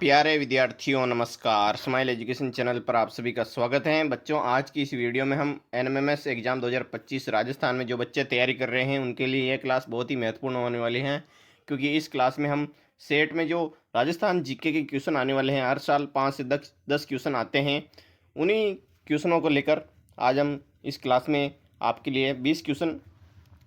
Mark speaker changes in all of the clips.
Speaker 1: प्यारे विद्यार्थियों नमस्कार। स्माइल एजुकेशन चैनल पर आप सभी का स्वागत है। बच्चों, आज की इस वीडियो में हम एनएमएमएस एग्ज़ाम 2025 राजस्थान में जो बच्चे तैयारी कर रहे हैं उनके लिए यह क्लास बहुत ही महत्वपूर्ण होने वाली है, क्योंकि इस क्लास में हम सेट में जो राजस्थान जीके के क्वेश्चन आने वाले हैं, हर साल 5 से 10 क्वेश्चन आते हैं। उन्हीं क्वेश्चनों को लेकर आज हम इस क्लास में आपके लिए 20 क्वेश्चन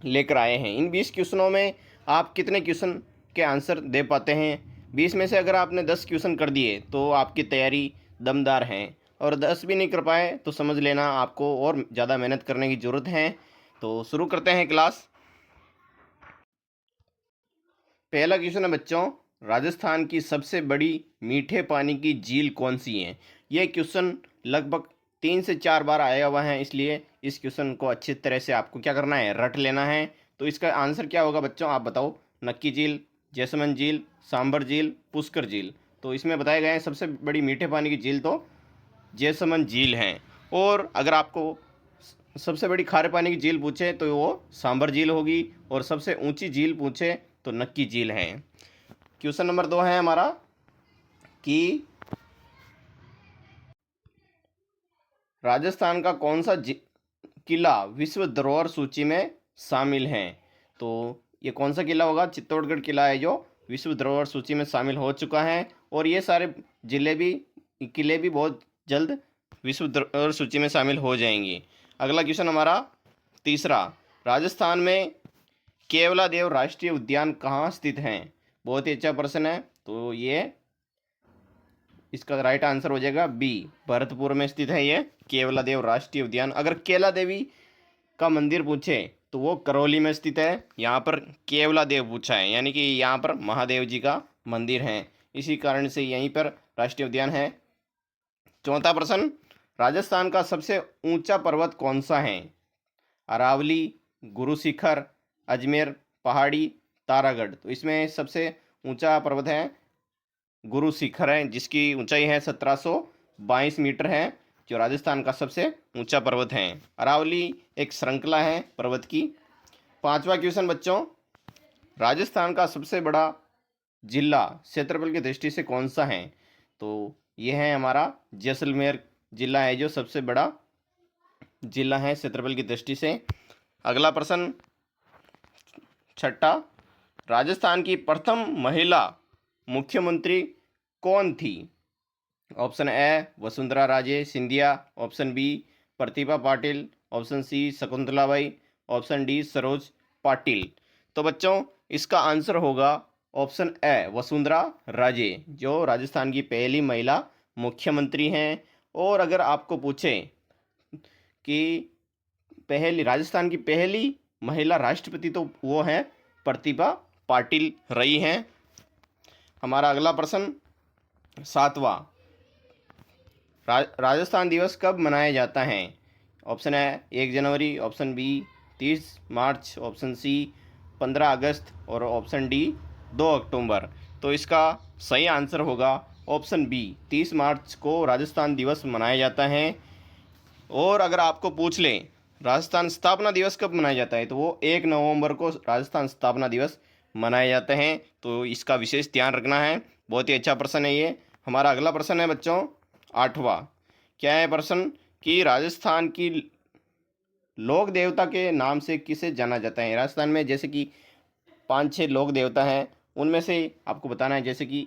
Speaker 1: लेकर आए हैं। इन 20 क्वेश्चनों में आप कितने क्वेश्चन के आंसर दे पाते हैं? 20 में से अगर आपने 10 क्वेश्चन कर दिए तो आपकी तैयारी दमदार है, और 10 भी नहीं कर पाए तो समझ लेना आपको और ज़्यादा मेहनत करने की ज़रूरत है। तो शुरू करते हैं क्लास। पहला क्वेश्चन है बच्चों, राजस्थान की सबसे बड़ी मीठे पानी की झील कौन सी है? यह क्वेश्चन लगभग 3 से 4 बार आया हुआ है, इसलिए इस क्वेश्चन को अच्छी तरह से आपको क्या करना है, रट लेना है। तो इसका आंसर क्या होगा बच्चों, आप बताओ। नक्की झील, जैसमंद झील, सांबर झील, पुष्कर झील। तो इसमें बताए गए हैं सबसे बड़ी मीठे पानी की झील तो जैसमंद झील है। और अगर आपको सबसे बड़ी खारे पानी की झील पूछे तो वो सांबर झील होगी, और सबसे ऊंची झील पूछे तो नक्की झील है। क्वेश्चन नंबर 2 है हमारा कि राजस्थान का कौन सा किला विश्व धरोहर सूची में शामिल है? तो ये कौन सा किला होगा? चित्तौड़गढ़ किला है जो विश्व धरोहर सूची में शामिल हो चुका है, और ये सारे किले भी बहुत जल्द विश्व धरोहर सूची में शामिल हो जाएंगे। अगला क्वेश्चन हमारा तीसरा, राजस्थान में केवलादेव राष्ट्रीय उद्यान कहाँ स्थित है? बहुत ही अच्छा प्रश्न है। तो ये इसका राइट आंसर हो जाएगा बी, भरतपुर में स्थित है ये केवलादेव राष्ट्रीय उद्यान। अगर केला देवी का मंदिर पूछे तो वो करौली में स्थित है। यहाँ पर केवलादेव पूछा है, यानी कि यहाँ पर महादेव जी का मंदिर है, इसी कारण से यहीं पर राष्ट्रीय उद्यान है। चौथा प्रश्न, राजस्थान का सबसे ऊंचा पर्वत कौन सा है? अरावली, गुरु शिखर, अजमेर पहाड़ी, तारागढ़। तो इसमें सबसे ऊंचा पर्वत है गुरु शिखर है, जिसकी ऊंचाई है 1722 मीटर है, जो राजस्थान का सबसे ऊंचा पर्वत है। अरावली एक श्रृंखला है पर्वत की। पांचवा क्वेश्चन बच्चों, राजस्थान का सबसे बड़ा जिला क्षेत्रफल की दृष्टि से कौन सा है? तो यह है हमारा जैसलमेर जिला है, जो सबसे बड़ा जिला है क्षेत्रफल की दृष्टि से। अगला प्रश्न छठा, राजस्थान की प्रथम महिला मुख्यमंत्री कौन थी? Option A Vasundhara Raje Scindia, option B Pratibha Patil, option C Shakuntalabai, option D Saroj Patil. तो बच्चों इसका आंसर होगा ऑप्शन ए वसुंधरा राजे, जो राजस्थान की पहली महिला मुख्यमंत्री हैं। और अगर आपको पूछे कि राजस्थान की पहली महिला राष्ट्रपति, तो वो है प्रतिभा पाटिल रही हैं। हमारा अगला प्रश्न सातवां, राजस्थान दिवस कब मनाया जाता है? ऑप्शन है 1 जनवरी, ऑप्शन बी 30 मार्च, ऑप्शन सी 15 अगस्त, और ऑप्शन डी 2 अक्टूबर। तो इसका सही आंसर होगा ऑप्शन बी, 30 मार्च को राजस्थान दिवस मनाया जाता है। और अगर आपको पूछ लें राजस्थान स्थापना दिवस कब मनाया जाता है, तो वो 1 नवंबर को राजस्थान स्थापना दिवस मनाए जाते हैं। तो इसका विशेष ध्यान रखना है। बहुत ही अच्छा प्रश्न है ये। हमारा अगला प्रश्न है बच्चों आठवां। क्या है प्रश्न कि राजस्थान की लोक देवता के नाम से किसे जाना जाता है? राजस्थान में जैसे कि 5-6 लोक देवता हैं, उनमें से आपको बताना है। जैसे कि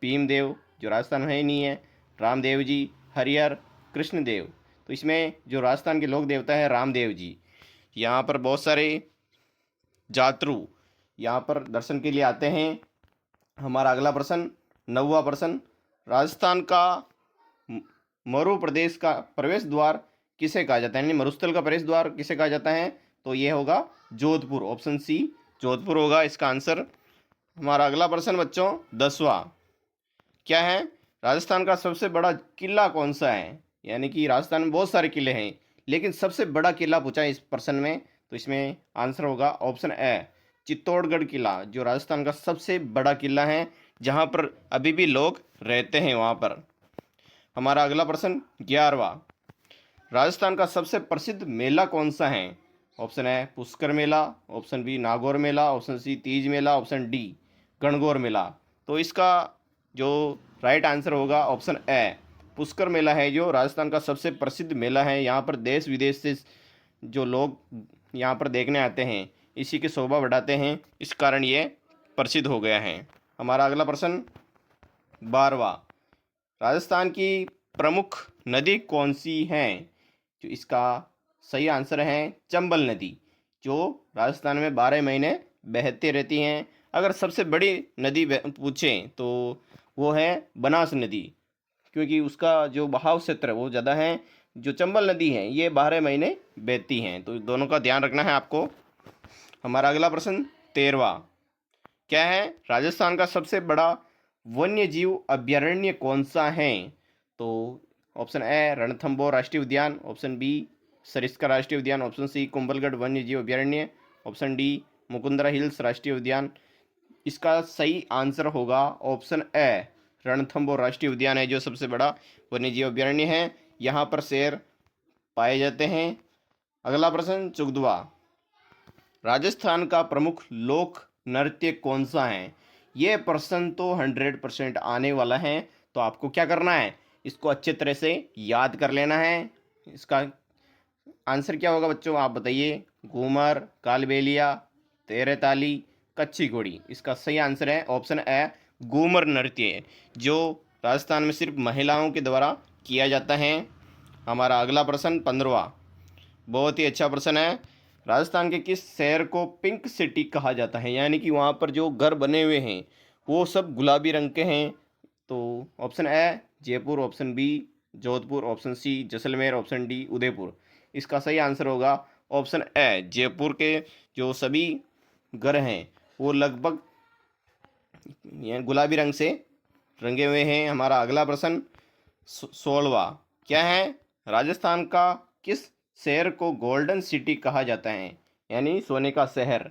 Speaker 1: भीमदेव जो राजस्थान में ही नहीं है, रामदेव जी, हरिहर, कृष्णदेव। तो इसमें जो राजस्थान के लोक देवता है रामदेव जी। यहाँ पर बहुत सारे यात्रु यहाँ पर दर्शन के लिए आते हैं। हमारा अगला प्रश्न नौवां प्रश्न, राजस्थान का मरु प्रदेश का प्रवेश द्वार किसे कहा जाता है, यानी मरुस्थल का प्रवेश द्वार किसे कहा जाता है? तो ये होगा जोधपुर, ऑप्शन सी जोधपुर होगा इसका आंसर। हमारा अगला प्रश्न बच्चों 10वां, क्या है? राजस्थान का सबसे बड़ा किला कौन सा है? यानी कि राजस्थान में बहुत सारे किले हैं, लेकिन सबसे बड़ा किला पूछा है इस प्रश्न में। तो इसमें आंसर होगा ऑप्शन ए चित्तौड़गढ़ किला, जो राजस्थान का सबसे बड़ा किला है, जहाँ पर अभी भी लोग रहते हैं वहाँ पर। हमारा अगला प्रश्न 11वां, राजस्थान का सबसे प्रसिद्ध मेला कौन सा है? ऑप्शन है पुष्कर मेला, ऑप्शन बी नागौर मेला, ऑप्शन सी तीज मेला, ऑप्शन डी गणगौर मेला। तो इसका जो राइट आंसर होगा ऑप्शन ए, पुष्कर मेला है जो राजस्थान का सबसे प्रसिद्ध मेला है। यहाँ पर देश विदेश से जो लोग यहाँ पर देखने आते हैं, इसी की शोभा बढ़ाते हैं, इस कारण ये प्रसिद्ध हो गया है। हमारा अगला प्रश्न 12वां, राजस्थान की प्रमुख नदी कौन सी है? जो इसका सही आंसर है चंबल नदी, जो राजस्थान में 12 महीने बहती रहती हैं। अगर सबसे बड़ी नदी पूछें तो वो है बनास नदी, क्योंकि उसका जो बहाव क्षेत्र वो ज़्यादा है। जो चंबल नदी है ये 12 महीने बहती हैं, तो दोनों का ध्यान रखना है आपको। हमारा अगला प्रश्न 13वां, क्या है राजस्थान का सबसे बड़ा वन्य जीव अभ्यारण्य कौन सा है? तो ऑप्शन ए रणथंभौर राष्ट्रीय उद्यान, ऑप्शन बी सरिस्का राष्ट्रीय उद्यान, ऑप्शन सी कुंभलगढ़ वन्य जीव अभ्यारण्य, ऑप्शन डी मुकुंदरा हिल्स राष्ट्रीय उद्यान। इसका सही आंसर होगा ऑप्शन ए, रणथंभौर राष्ट्रीय उद्यान है जो सबसे बड़ा वन्य जीव अभ्यारण्य है। यहाँ पर शेर पाए जाते हैं। अगला प्रश्न 14वां, राजस्थान का प्रमुख लोक नृत्य कौन सा है? ये प्रश्न तो 100% आने वाला है, तो आपको क्या करना है, इसको अच्छे तरह से याद कर लेना है। इसका आंसर क्या होगा बच्चों, आप बताइए। घूमर, कालबेलिया, तेरे ताली, कच्ची घोड़ी। इसका सही आंसर है ऑप्शन ए, घूमर नृत्य, जो राजस्थान में सिर्फ महिलाओं के द्वारा किया जाता है। हमारा अगला प्रश्न 15वां, बहुत ही अच्छा प्रश्न है। राजस्थान के किस शहर को पिंक सिटी कहा जाता है? यानी कि वहाँ पर जो घर बने हुए हैं वो सब गुलाबी रंग के हैं। तो option A Jaipur, option B Jodhpur, option C Jaisalmer, option D Udaipur. इसका सही आंसर होगा ऑप्शन ए, जयपुर के जो सभी घर हैं वो लगभग गुलाबी रंग से रंगे हुए हैं। हमारा अगला प्रश्न 16वां, क्या है राजस्थान का किस शहर को गोल्डन सिटी कहा जाता है? यानी सोने का शहर।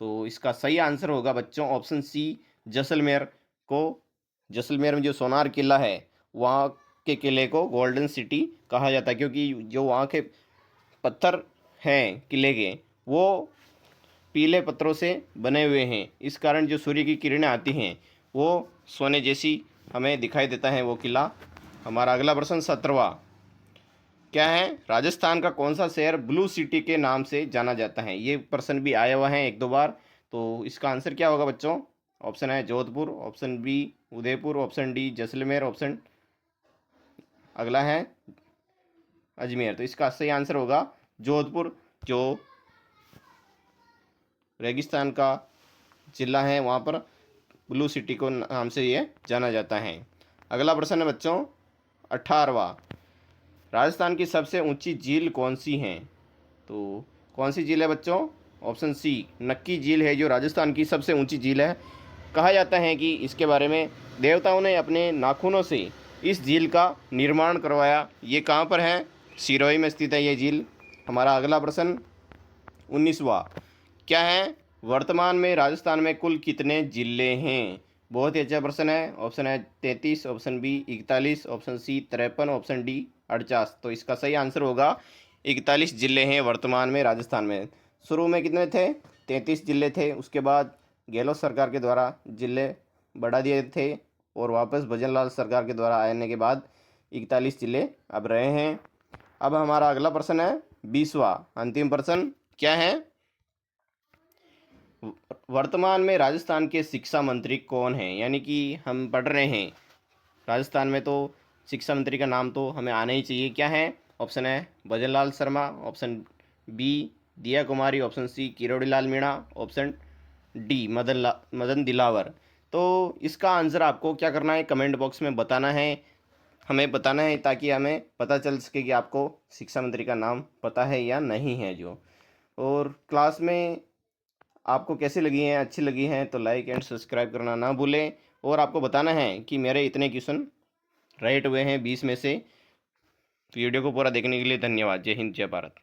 Speaker 1: तो इसका सही आंसर होगा बच्चों ऑप्शन सी, जैसलमेर को। जैसलमेर में जो सोनार किला है वहाँ के किले को गोल्डन सिटी कहा जाता है, क्योंकि जो वहाँ के पत्थर हैं किले के वो पीले पत्थरों से बने हुए हैं, इस कारण जो सूर्य की किरणें आती हैं वो सोने जैसी हमें दिखाई देता है वो किला। हमारा अगला प्रश्न 17वां, क्या है राजस्थान का कौन सा शहर ब्लू सिटी के नाम से जाना जाता है? ये प्रश्न भी आया हुआ है एक दो बार। तो इसका आंसर क्या होगा बच्चों? ऑप्शन है Jodhpur, option B Udaipur, option D Jaisalmer, option अगला है अजमेर। तो इसका सही आंसर होगा जोधपुर, जो रेगिस्तान का जिला है वहाँ पर ब्लू सिटी को नाम से ये जाना जाता है। अगला प्रश्न है बच्चों 18वां, राजस्थान की सबसे ऊंची झील कौन सी है? तो कौन सी झील है बच्चों? ऑप्शन सी नक्की झील है जो राजस्थान की सबसे ऊंची झील है। कहा जाता है कि इसके बारे में देवताओं ने अपने नाखूनों से इस झील का निर्माण करवाया। ये कहाँ पर है? सिरोही में स्थित है ये झील। हमारा अगला प्रश्न 19वां, क्या है वर्तमान में राजस्थान में कुल कितने जिले हैं? बहुत ही अच्छा प्रश्न है। ऑप्शन है 33, option B 41, option C 53, option D 48। तो इसका सही आंसर होगा 41 जिले हैं वर्तमान में राजस्थान में। शुरू में कितने थे? 33 जिले थे, उसके बाद गहलोत सरकार के द्वारा जिले बढ़ा दिए थे और वापस भजनलाल सरकार के द्वारा आने के बाद 41 जिले अब रहे हैं। अब हमारा अगला प्रश्न है 20वां, अंतिम प्रश्न, क्या है वर्तमान में राजस्थान के शिक्षा मंत्री कौन हैं? यानी कि हम पढ़ रहे हैं राजस्थान में, तो शिक्षा मंत्री का नाम तो हमें आना ही चाहिए। क्या है? ऑप्शन है Bhajanlal Sharma, option B Diya Kumari, option C Kirodilal Meena, option D Madan Dilawar. तो इसका आंसर आपको क्या करना है, कमेंट बॉक्स में बताना है, हमें बताना है, ताकि हमें पता चल सके कि आपको शिक्षा मंत्री का नाम पता है या नहीं है जो। और क्लास में आपको कैसी लगी हैं, अच्छी लगी हैं तो लाइक एंड सब्सक्राइब करना ना भूलें। और आपको बताना है कि मेरे इतने क्वेश्चन राइट हुए हैं 20 में से। वीडियो को पूरा देखने के लिए धन्यवाद। जय हिंद, जय भारत।